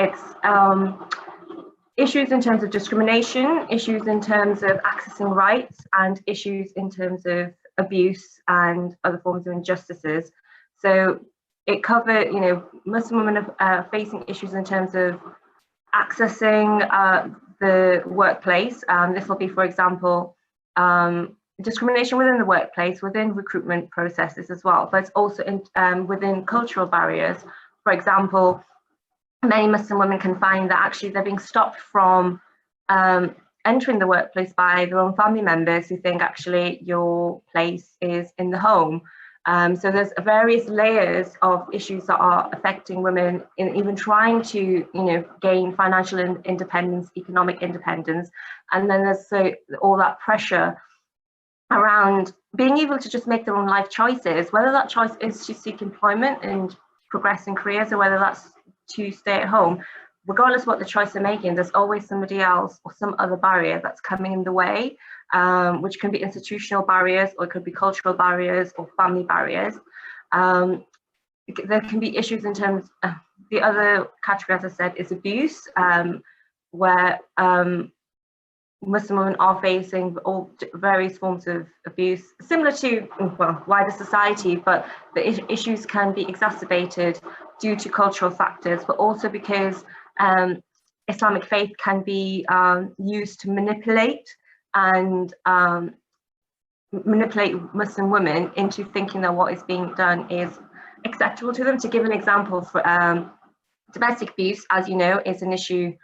it's issues in terms of discrimination, issues in terms of accessing rights, and issues in terms of abuse and other forms of injustices. So it covered, Muslim women are facing issues in terms of accessing the workplace. This will be, for example, discrimination within the workplace, within recruitment processes as well, but it's also within cultural barriers. For example, many Muslim women can find that actually they're being stopped from entering the workplace by their own family members who think actually your place is in the home. So there's various layers of issues that are affecting women in even trying to, gain financial independence, economic independence, and then there's all that pressure around being able to just make their own life choices, whether that choice is to seek employment and progress in careers, or whether that's to stay at home. Regardless of what the choice they're making, there's always somebody else or some other barrier that's coming in the way, which can be institutional barriers, or it could be cultural barriers or family barriers. There can be issues in terms of the other category, as I said, is abuse, where Muslim women are facing all various forms of abuse, similar to wider society, but the issues can be exacerbated due to cultural factors, but also because Islamic faith can be used to manipulate Muslim women into thinking that what is being done is acceptable to them. To give an example, for domestic abuse, as you know, is an issue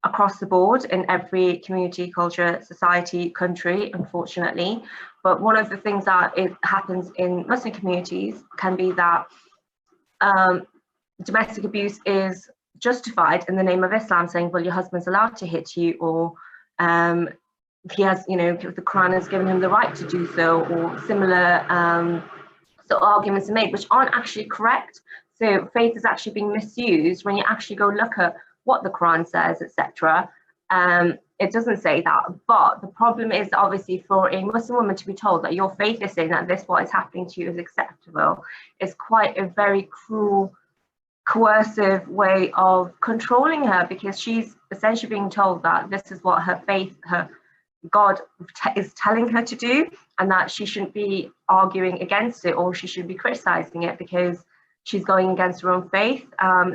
across the board in every community, culture, society, country, unfortunately. But one of the things that happens in Muslim communities can be that domestic abuse is justified in the name of Islam, saying, well, your husband's allowed to hit you, or he has, the Quran has given him the right to do so, or similar arguments are made, which aren't actually correct. So faith is actually being misused when you actually go look at what the Quran says, etc. It doesn't say that. But the problem is, obviously, for a Muslim woman to be told that your faith is saying that what is happening to you is acceptable, is quite a very cruel, coercive way of controlling her, because she's essentially being told that this is what her faith, her God is telling her to do, and that she shouldn't be arguing against it, or she should be criticizing it because she's going against her own faith.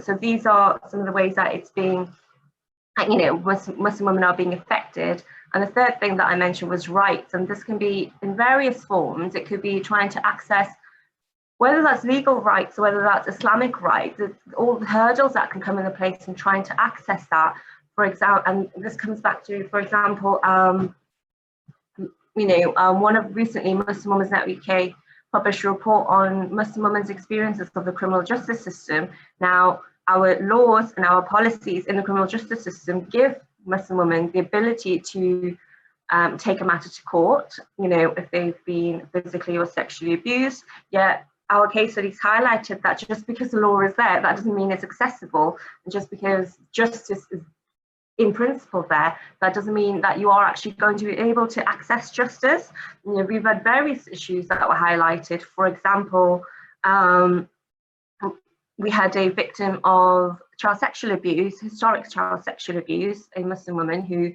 So these are some of the ways that it's being, Muslim women are being affected. And the third thing that I mentioned was rights, and this can be in various forms. It could be trying to access, whether that's legal rights or whether that's Islamic rights, all the hurdles that can come into place in trying to access that. For example, and this comes back to, for example, one of recently Muslim Women's Network UK published a report on Muslim women's experiences of the criminal justice system. Now, our laws and our policies in the criminal justice system give Muslim women the ability to take a matter to court, if they've been physically or sexually abused. Yet our case studies highlighted that just because the law is there, that doesn't mean it's accessible. And just because justice is in principle there, that doesn't mean that you are actually going to be able to access justice. We've had various issues that were highlighted. For example, we had a victim of child sexual abuse, historic child sexual abuse, a Muslim woman who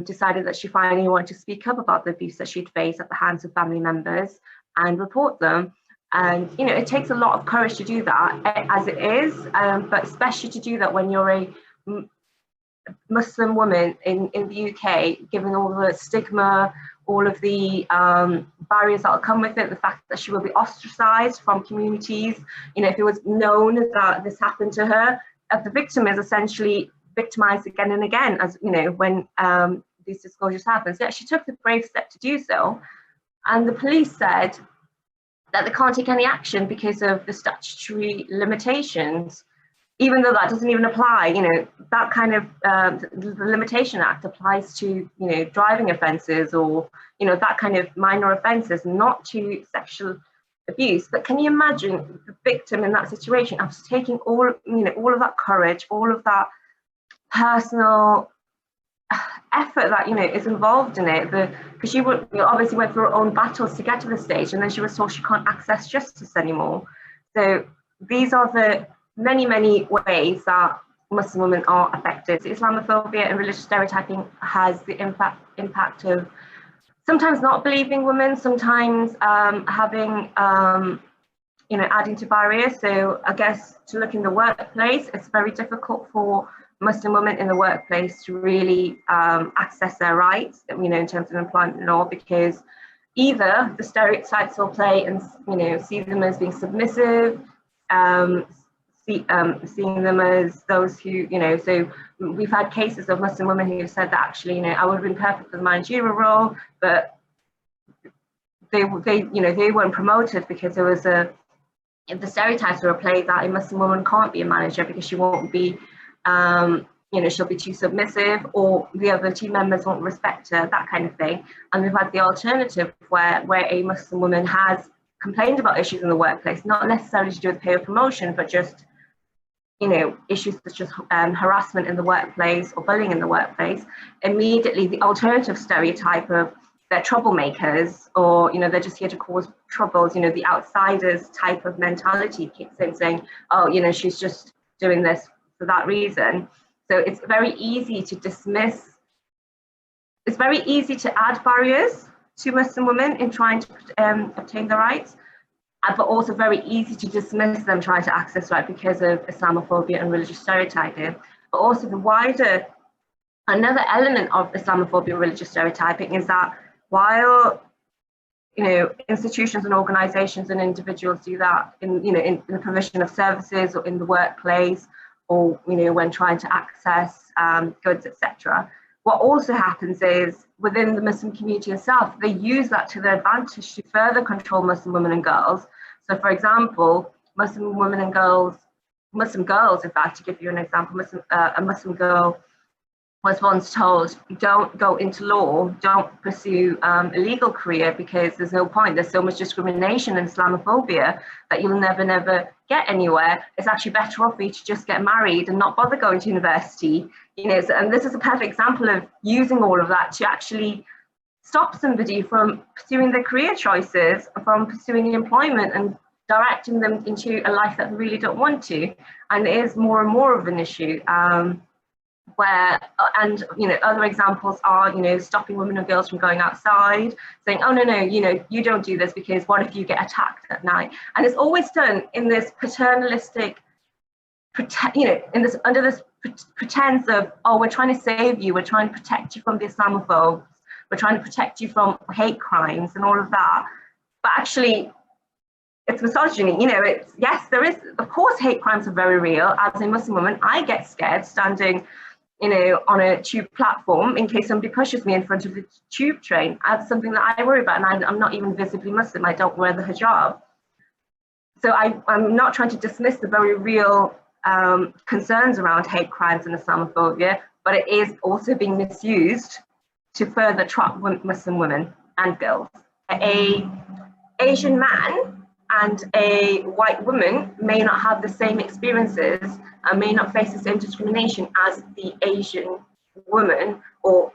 decided that she finally wanted to speak up about the abuse that she'd faced at the hands of family members and report them. And it takes a lot of courage to do that, as it is, but especially to do that when you're a Muslim woman in the UK, given all the stigma, all of the barriers that will come with it, the fact that she will be ostracized from communities. If it was known that this happened to her, the victim is essentially victimized again and again, as when these disclosures happen. So she took the brave step to do so, and the police said that they can't take any action because of the statutory limitations, even though that doesn't even apply. That kind of the Limitation Act applies to driving offences, or that kind of minor offences, not to sexual abuse. But can you imagine the victim in that situation after taking all of that courage, all of that personal effort that is involved in it, because she obviously went through her own battles to get to the stage, and then she was told she can't access justice anymore. So these are the many ways that Muslim women are affected. So Islamophobia and religious stereotyping has the impact of sometimes not believing women, sometimes having, adding to barriers. So I guess to look in the workplace, it's very difficult for Muslim women in the workplace to really access their rights, in terms of employment law, because either the stereotypes will play and, see them as being submissive, seeing them as those who, so we've had cases of Muslim women who have said that actually, I would have been perfect for the managerial role, but they weren't promoted because there was the stereotypes were played that a Muslim woman can't be a manager because she won't be, she'll be too submissive, or the other team members won't respect her, that kind of thing. And we've had the alternative where a Muslim woman has complained about issues in the workplace, not necessarily to do with pay or promotion, but just, issues such as harassment in the workplace or bullying in the workplace. Immediately, the alternative stereotype of they're troublemakers, or they're just here to cause troubles, the outsiders type of mentality kicks in, saying, oh, she's just doing this for that reason. So it's very easy to dismiss, it's very easy to add barriers to Muslim women in trying to obtain their rights, but also very easy to dismiss them trying to access rights because of Islamophobia and religious stereotyping. But also another element of Islamophobia and religious stereotyping is that while institutions and organizations and individuals do that in the provision of services or in the workplace, or when trying to access goods, etc., what also happens is within the Muslim community itself, they use that to their advantage to further control Muslim women and girls. So, for example, Muslim girls, in fact, to give you an example, a Muslim girl was once told, don't go into law, don't pursue a legal career because there's no point. There's so much discrimination and Islamophobia that you'll never get anywhere. It's actually better off for you to just get married and not bother going to university. And this is a perfect example of using all of that to actually stop somebody from pursuing their career choices, from pursuing employment and directing them into a life that they really don't want to. And it is more and more of an issue. Other examples are, stopping women and girls from going outside, saying, oh, no, you don't do this because what if you get attacked at night? And it's always done in this paternalistic, under this pretense of, oh, we're trying to save you, we're trying to protect you from the Islamophobes, we're trying to protect you from hate crimes and all of that. But actually, it's misogyny. Yes, there is, of course, hate crimes are very real. As a Muslim woman, I get scared standing on a tube platform in case somebody pushes me in front of the tube train. That's something that I worry about, and I'm not even visibly Muslim. I don't wear the hijab. So I'm not trying to dismiss the very real concerns around hate crimes and Islamophobia, but it is also being misused to further trap Muslim women and girls. An Asian man and a white woman may not have the same experiences and may not face the same discrimination as the Asian woman, or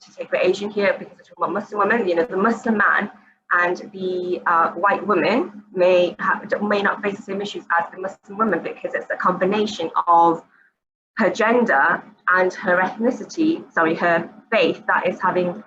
to take the Asian here because we're talking about Muslim women, the Muslim man and the white woman may not face the same issues as the Muslim woman, because it's a combination of her gender and her ethnicity, her faith, that is having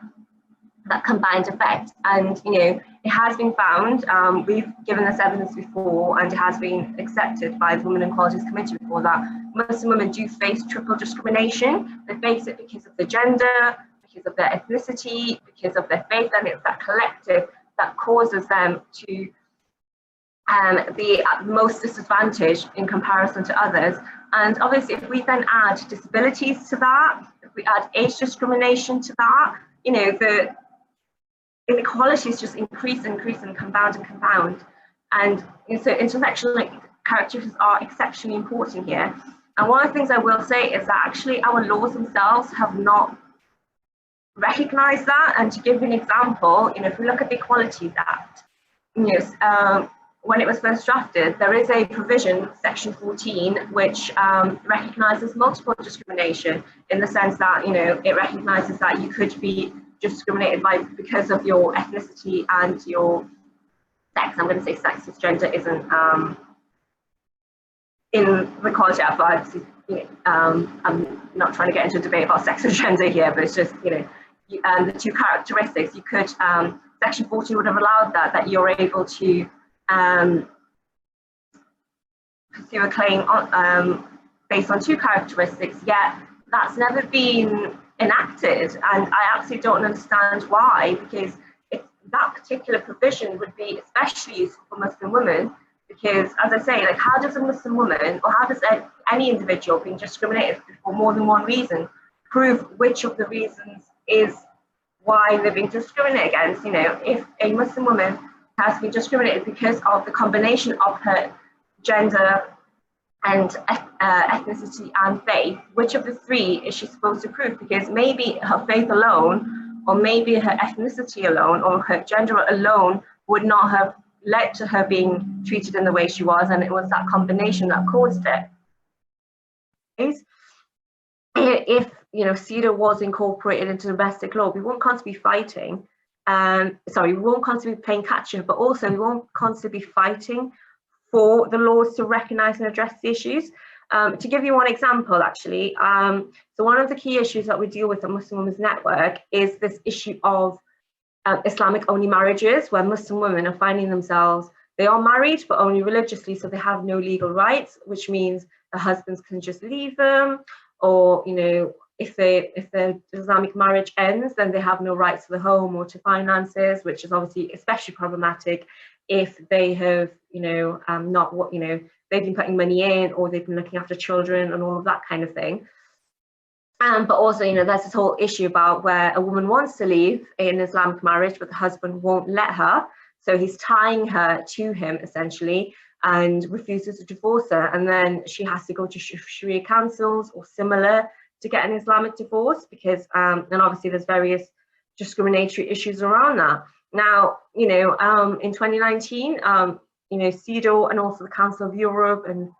that combined effect. And it has been found, we've given this evidence before, and it has been accepted by the Women Equalities Committee before, that Muslim women do face triple discrimination. They face it because of their gender, because of their ethnicity, because of their faith, and it's that collective that causes them to be at most disadvantaged in comparison to others. And obviously, if we then add disabilities to that, if we add age discrimination to that, the inequalities just increase and compound. And so intersectional characteristics are exceptionally important here. And one of the things I will say is that actually our laws themselves have not recognized that. And to give you an example, if we look at the Equalities Act, when it was first drafted, there is a provision, Section 14, which recognizes multiple discrimination, in the sense that, it recognizes that you could be discriminated because of your ethnicity and your sex. I'm going to say sex, because gender isn't in the Equality Act, but obviously I'm not trying to get into a debate about sex and gender here, but it's just, the two characteristics. You could, Section 14 would have allowed that you're able to pursue a claim on, based on two characteristics, yet that's never been enacted, and I absolutely don't understand why, because that particular provision would be especially useful for Muslim women, because, as I say, like, how does a Muslim woman, or how does any individual being discriminated for more than one reason prove which of the reasons is why they're being discriminated against? If a Muslim woman has been discriminated because of the combination of her gender and ethnicity and faith, which of the three is she supposed to prove? Because maybe her faith alone, or maybe her ethnicity alone, or her gender alone would not have led to her being treated in the way she was, and it was that combination that caused it. If CEDAW was incorporated into domestic law, we won't constantly be fighting. We won't constantly be playing catch up, but also we won't constantly be fighting for the laws to recognise and address the issues. To give you one example, actually, so one of the key issues that we deal with at Muslim Women's Network is this issue of Islamic-only marriages, where Muslim women are finding themselves, they are married, but only religiously, so they have no legal rights, which means the husbands can just leave them, or, if their Islamic marriage ends, then they have no rights to the home or to finances, which is obviously especially problematic if they have, they've been putting money in, or they've been looking after children and all of that kind of thing. But also, there's this whole issue about where a woman wants to leave an Islamic marriage, but the husband won't let her. So he's tying her to him, essentially, and refuses to divorce her. And then she has to go to Sharia councils or similar to get an Islamic divorce, because, and obviously there's various discriminatory issues around that. Now, in 2019, CEDAW and also the Council of Europe and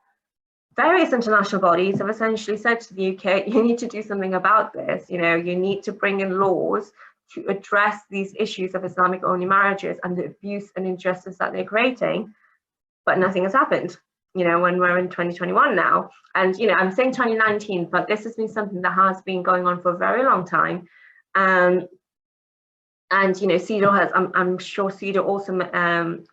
various international bodies have essentially said to the UK, you need to do something about this. You need to bring in laws to address these issues of Islamic-only marriages and the abuse and injustice that they're creating, but nothing has happened. When we're in 2021 now, and I'm saying 2019, but this has been something that has been going on for a very long time. And CEDAW has, I'm sure CEDAW also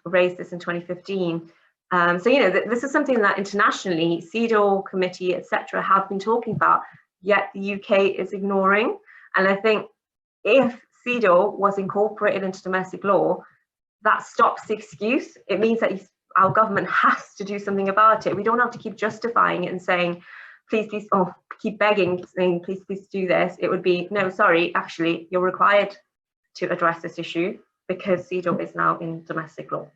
raised this in 2015. So this is something that internationally CEDAW committee, etc., have been talking about, yet the UK is ignoring. And I think if CEDAW was incorporated into domestic law, that stops the excuse. It means that our government has to do something about it. We don't have to keep justifying it and saying, please, please, or keep begging, saying, please, please do this. It would be, no, sorry, actually, you're required to address this issue because CEDAW is now in domestic law.